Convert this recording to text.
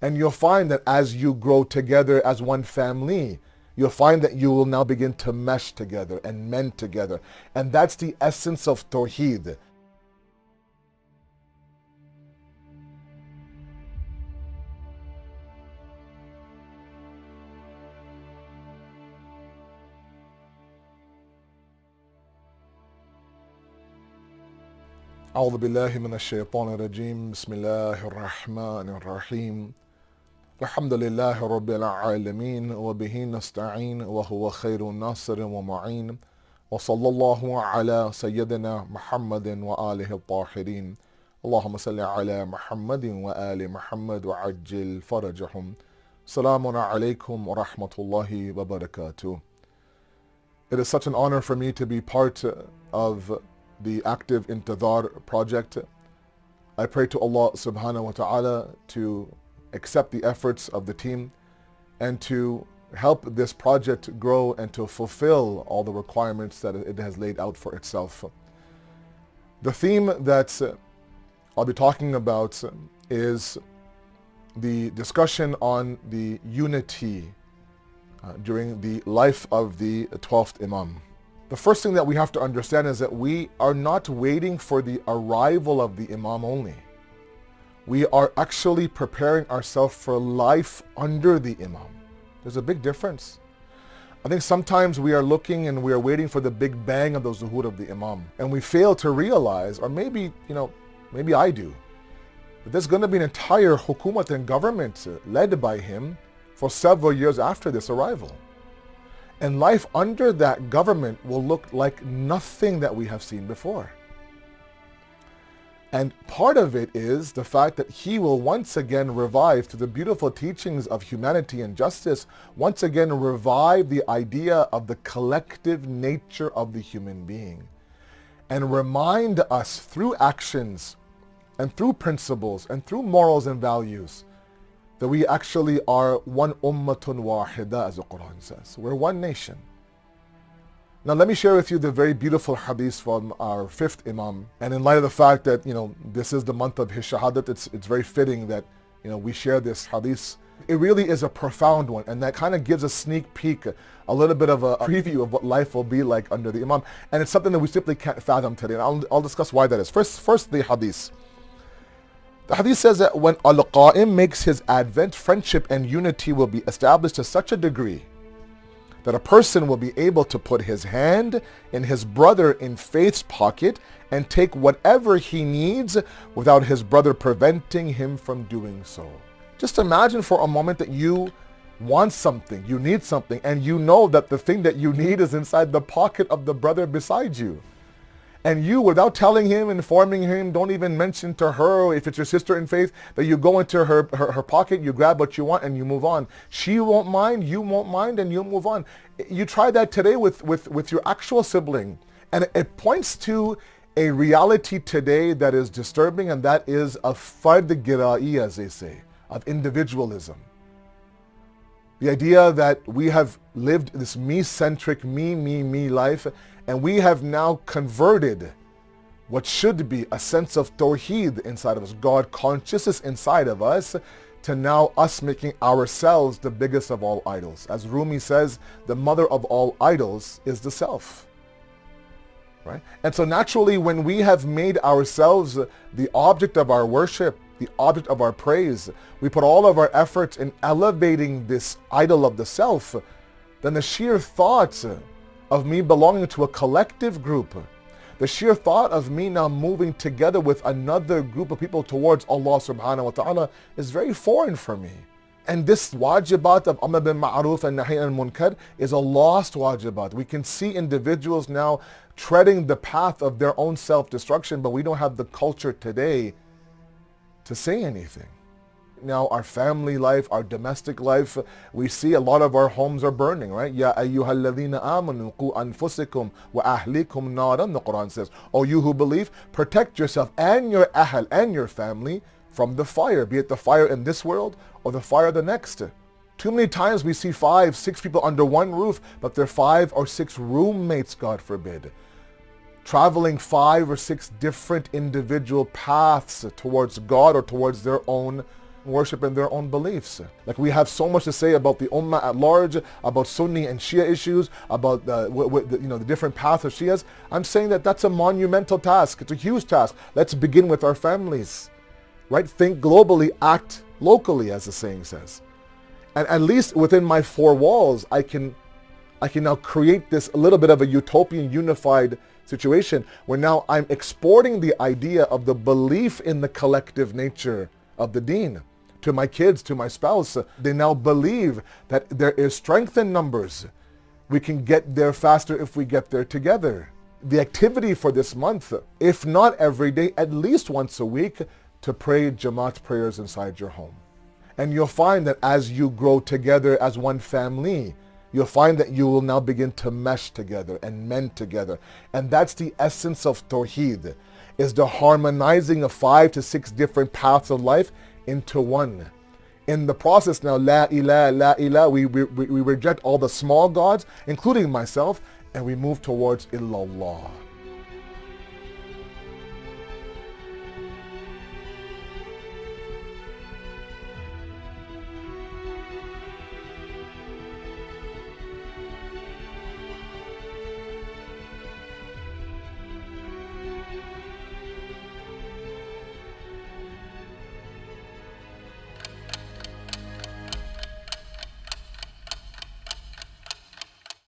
And you'll find that as you grow together as one family, you'll find that you will now begin to mesh together and mend together. And that's the essence of Tawheed. أعوذ بالله من الشيطان الرجيم بسم الله الرحمن الرحيم الحمد لله رب العالمين وبه نستعين وهو خير ناصر ومعين وصلى الله على سيدنا محمد وآله الطاهرين اللهم صل على محمد وآل محمد وعجل فرجهم السلام عليكم ورحمة الله وبركاته. It is such an honor for me to be part of the active Intidhaar project. I pray to Allah subhanahu wa ta'ala to accept the efforts of the team and to help this project grow and to fulfill all the requirements that it has laid out for itself. The theme that I'll be talking about is the discussion on the unity during the life of the 12th Imam. The first thing that we have to understand is that we are not waiting for the arrival of the Imam only. We are actually preparing ourselves for life under the Imam. There's a big difference. I think sometimes we are looking and we are waiting for the big bang of the zuhur of the Imam. And we fail to realize, or maybe I do, that there's going to be an entire hukumat and government led by him for several years after this arrival. And life under that government will look like nothing that we have seen before. And part of it is the fact that he will once again revive, through the beautiful teachings of humanity and justice, once again revive the idea of the collective nature of the human being. And remind us through actions and through principles and through morals and values that we actually are one ummatun wahida, as the Quran says. We're one nation. Now let me share with you the very beautiful hadith from our fifth Imam. And in light of the fact that, this is the month of his shahadat, it's very fitting that, we share this hadith. It really is a profound one, and that kind of gives a sneak peek, a little bit of a preview of what life will be like under the Imam. And it's something that we simply can't fathom today. And I'll discuss why that is. First the hadith. The hadith says that when Al-Qa'im makes his advent, friendship and unity will be established to such a degree that a person will be able to put his hand in his brother in faith's pocket and take whatever he needs without his brother preventing him from doing so. Just imagine for a moment that you want something, you need something, and you know that the thing that you need is inside the pocket of the brother beside you. And you, without telling him, informing him, don't even mention to her, if it's your sister in faith, that you go into her pocket, you grab what you want and you move on. She won't mind, you won't mind, and you'll move on. You try that today with your actual sibling. And it points to a reality today that is disturbing, and that is a fard gira'i, as they say, of individualism. The idea that we have lived this me-centric, me life, and we have now converted what should be a sense of tawheed inside of us, God consciousness inside of us, to now us making ourselves the biggest of all idols. As Rumi says, the mother of all idols is the self. Right? And so naturally, when we have made ourselves the object of our worship, the object of our praise, we put all of our efforts in elevating this idol of the self, then the sheer thoughts of me belonging to a collective group, the sheer thought of me now moving together with another group of people towards Allah subhanahu wa ta'ala is very foreign for me. And this wajibat of amr bil ma'ruf and nahy anil munkar is a lost wajibat. We can see individuals now treading the path of their own self-destruction, but we don't have the culture today to say anything. Now our family life, our domestic life, we see a lot of our homes are burning, right? Ya ayyuhalladhina amanu qu anfusikum wa ahlikum naran, the Quran says. Oh, you who believe, protect yourself and your ahl and your family from the fire, be it the fire in this world or the fire the next. Too many times we see 5, 6 people under one roof, but they're 5 or 6 roommates, God forbid, traveling 5 or 6 different individual paths towards God or towards their own worship in their own beliefs. Like we have so much to say about the Ummah at large, about Sunni and Shia issues, about the different paths of Shias. I'm saying that that's a monumental task. It's a huge task. Let's begin with our families, right? Think globally, act locally, as the saying says. And at least within my four walls, I can now create this a little bit of a utopian, unified situation where now I'm exporting the idea of the belief in the collective nature of the deen to my kids, to my spouse. They now believe that there is strength in numbers. We can get there faster if we get there together. The activity for this month, if not every day, at least once a week, to pray Jamaat prayers inside your home. And you'll find that as you grow together as one family, you'll find that you will now begin to mesh together and mend together. And that's the essence of Tawheed, is the harmonizing of 5 to 6 different paths of life into one. In the process now, la ilah, we reject all the small gods, including myself, and we move towards illallah.